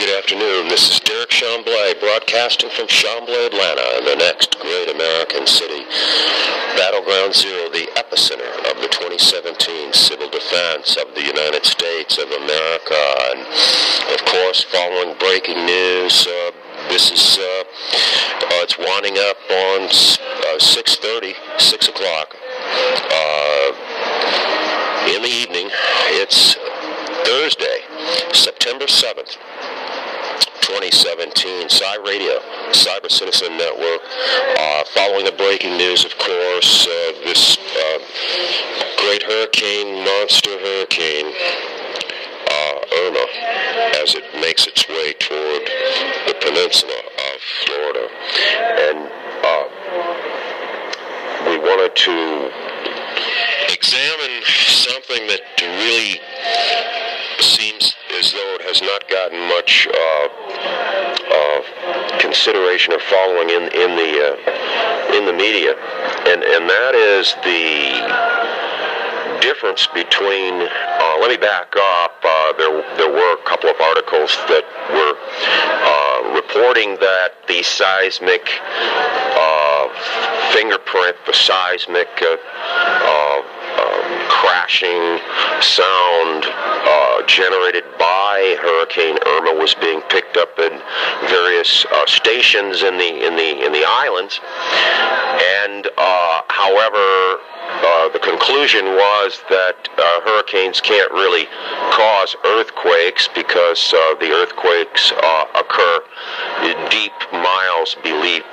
Good afternoon. This is Derek Chamblee, broadcasting from Chamblee, Atlanta, the next great American city. Battleground Zero, the epicenter of the 2017 civil defense of the United States of America. And, of course, following breaking news, this is, it's winding up on 6:30, 6 o'clock in the evening. It's Thursday, September 7th. 2017, CYRADYO, CYBERCITIZEN network. Following the breaking news, of course, this great hurricane, monster hurricane, Irma, as it makes its way toward the peninsula of Florida. And we wanted to examine something that really seems as though it has not gotten much consideration or following in the media, and that is the difference between. Let me back up. There were a couple of articles that were reporting that the seismic fingerprint, the seismic crashing sound generated by Hurricane Irma was being picked up in various stations in the islands, and however, the conclusion was that hurricanes can't really cause earthquakes because the earthquakes occur deep miles beneath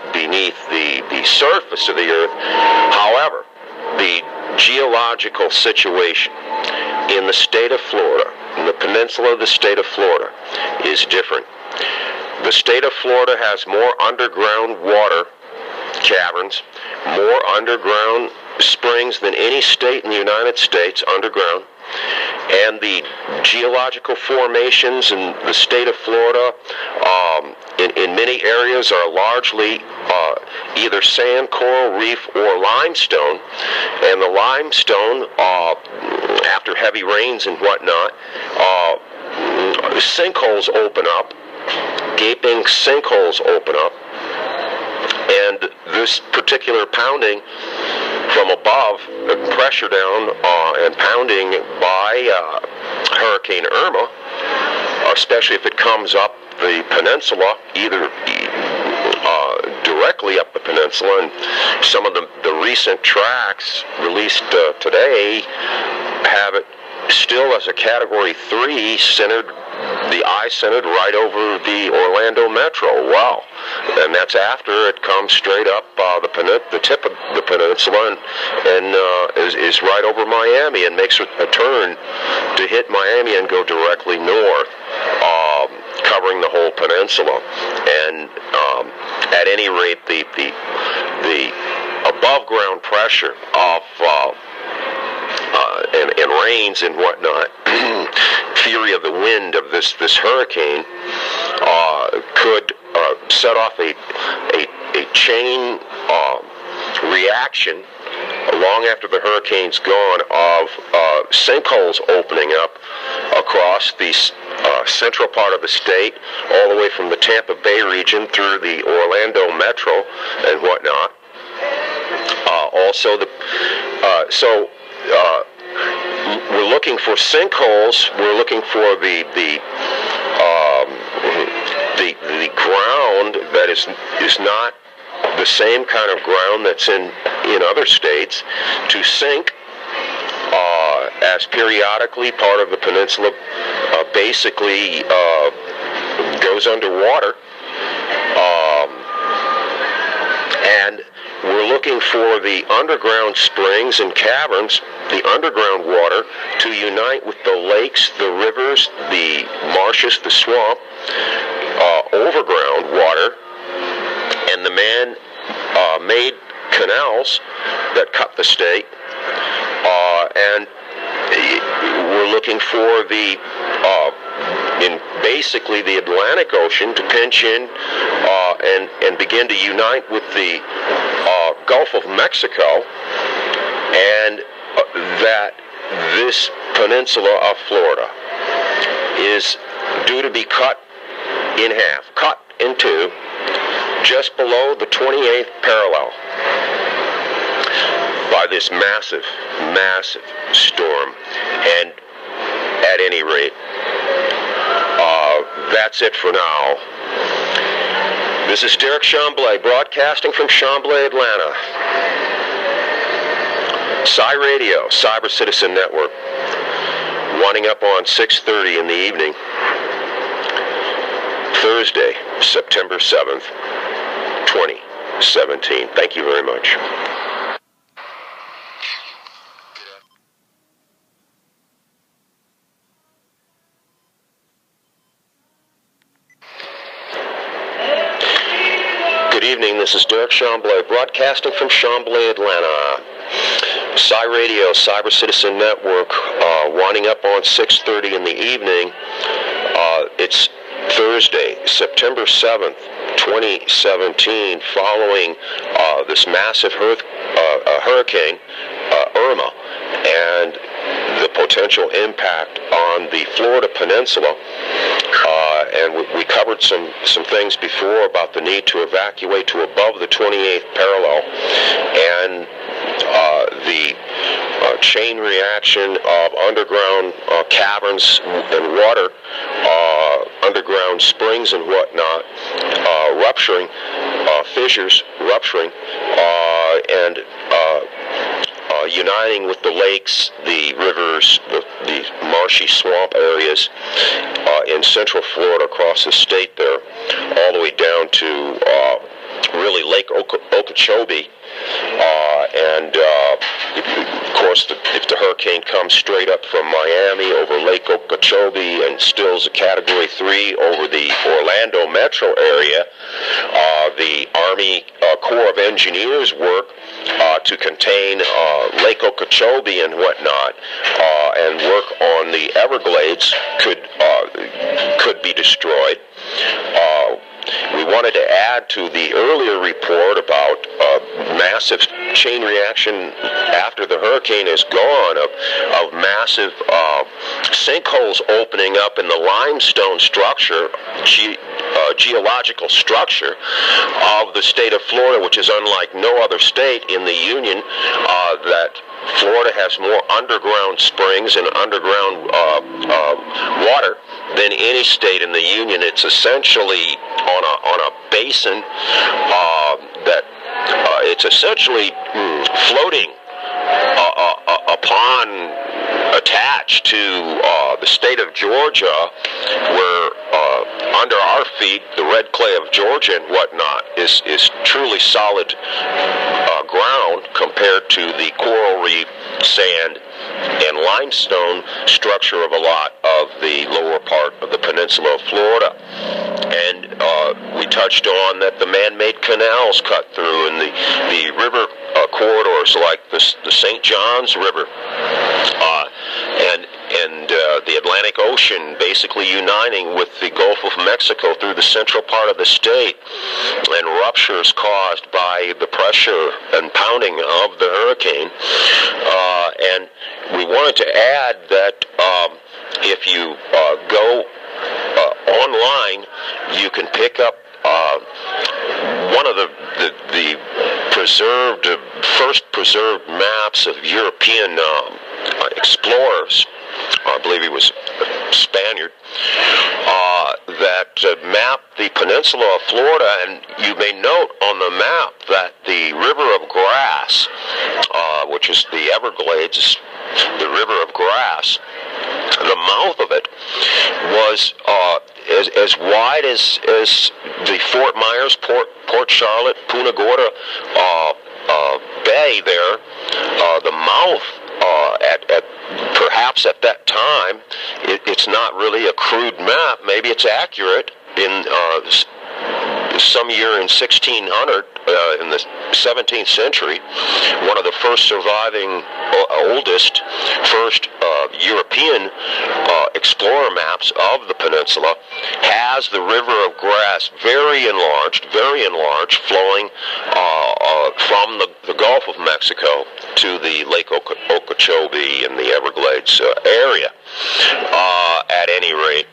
the surface of the earth. However, the geological situation in the state of Florida, in the peninsula of the state of Florida, is different. The state of Florida has more underground water caverns, more underground springs than any state in the United States underground, and the geological formations in the state of Florida in many areas are largely either sand, coral reef, or limestone, and the limestone, after heavy rains and whatnot, sinkholes open up, gaping sinkholes open up, and this particular pounding from above, pressure down and pounding by Hurricane Irma, especially if it comes up the peninsula, either directly up the peninsula, and some of the recent tracks released today have it still as a Category 3 centered, the eye centered right over the Orlando metro. Wow. And that's after it comes straight up the tip of the peninsula and is right over Miami and makes a turn to hit Miami and go directly north, covering the whole peninsula. And at any rate, the above ground pressure of and rains and whatnot, fury of the wind of this hurricane could set off a chain reaction long after the hurricane's gone of sinkholes opening up across the central part of the state, all the way from the Tampa Bay region through the Orlando metro and whatnot. Also, we're looking for sinkholes. We're looking for the ground that is not the same kind of ground that's in other states to sink as periodically part of the peninsula basically goes underwater, and we're looking for the underground springs and caverns, the underground water, to unite with the lakes, the rivers, the marshes, the swamp, overground water, and the man-made canals that cut the state. And we're looking for in basically the Atlantic Ocean to pinch in and begin to unite with the Gulf of Mexico, and that this peninsula of Florida is due to be cut in half, cut in two, just below the 28th parallel by this massive, massive storm. And at any rate, that's it for now. This is DEREKH Chamblee, broadcasting from Chamblee, Atlanta. CYRADYO, CYBERCITIZEN Network, winding up on 6:30 in the evening, Thursday, September 7th, 2017. Thank you very much. Good evening, this is DEREKH Chamblee, broadcasting from Chamblee, Atlanta. CYRADYO, CYBERCITIZEN Network, winding up on 6:30 in the evening. It's Thursday, September 7th, 2017, following this massive hurricane, Irma, and the potential impact on the Florida Peninsula. And we covered some things before about the need to evacuate to above the 28th parallel, and the chain reaction of underground caverns and water, underground springs and whatnot, rupturing, fissures rupturing, and uniting with the lakes, the rivers, the marshy swamp areas in central Florida across the state there, all the way down to really Lake Okeechobee. And of course, if the hurricane comes straight up from Miami over Lake Okeechobee and stills a Category 3 over the Orlando metro area, the Army Corps of Engineers work to contain Lake Okeechobee and whatnot, and work on the Everglades could be destroyed. We wanted to add to the earlier report about massive chain reaction after the hurricane is gone of massive sinkholes opening up in the limestone structure, geological structure of the state of Florida, which is unlike no other state in the Union. That Florida has more underground springs and underground water than any state in the Union. It's essentially on a basin that it's essentially floating upon, attached to the state of Georgia, where under our feet, the red clay of Georgia and whatnot is truly solid ground compared to the coral reef, sand, and limestone structure of a lot of the lower part of the peninsula of Florida. And we touched on that the man-made canals cut through, and the river corridors like the St. Johns River and the Atlantic Ocean basically uniting with the Gulf of Mexico through the central part of the state, and ruptures caused by the pressure and pounding of the hurricane. And we wanted to add that if you go online, you can pick up one of the first preserved maps of European explorers. I believe he was a Spaniard, that mapped the peninsula of Florida. And you may note on the map that the river of grass, which is the Everglades, the river of grass, the mouth of it was as wide as the Fort Myers, Port Charlotte, Punta Gorda Bay there. The mouth, perhaps at that time, it's not really a crude map. Maybe it's accurate in some year in 1600, in the 17th century. One of the first surviving, oldest, first European explorer maps of the peninsula has the river of grass very enlarged, flowing from the Gulf of Mexico to the Lake Okeechobee and the Everglades area. At any rate,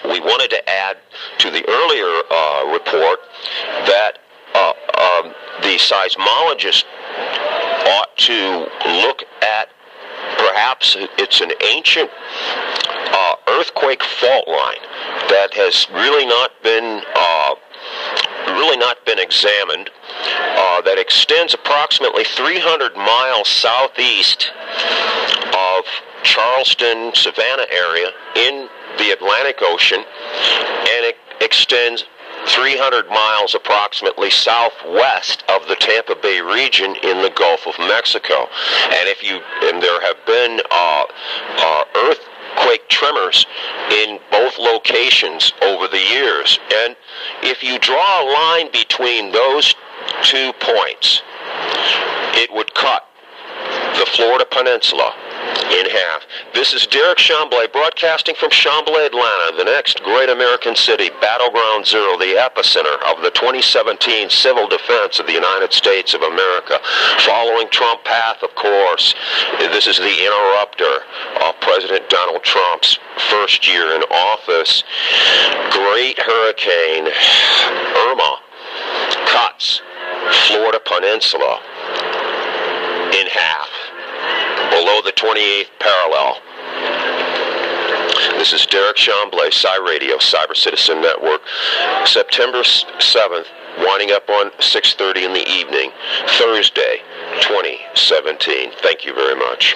we wanted to add to the earlier report that the seismologist ought to look at perhaps it's an ancient earthquake fault line that has really not been examined, that extends approximately 300 miles southeast of Charleston, Savannah area in the Atlantic Ocean, and it extends 300 miles approximately southwest of the Tampa Bay region in the Gulf of Mexico. And there have been earthquake tremors in both locations over the years. And if you draw a line between those 2 points, it would cut the Florida Peninsula in half. This is Derek Chamblee broadcasting from Chamblee, Atlanta, the next great American city, Battleground Zero, the epicenter of the 2017 civil defense of the United States of America. Following Trump path, of course. This is the interrupter of President Donald Trump's first year in office. Great hurricane Irma cuts Florida Peninsula in half, below the 28th parallel. This is Derek Chamblee, CYRADYO, CyberCitizen Network, September 7th, winding up on 6:30 in the evening, Thursday, 2017. Thank you very much.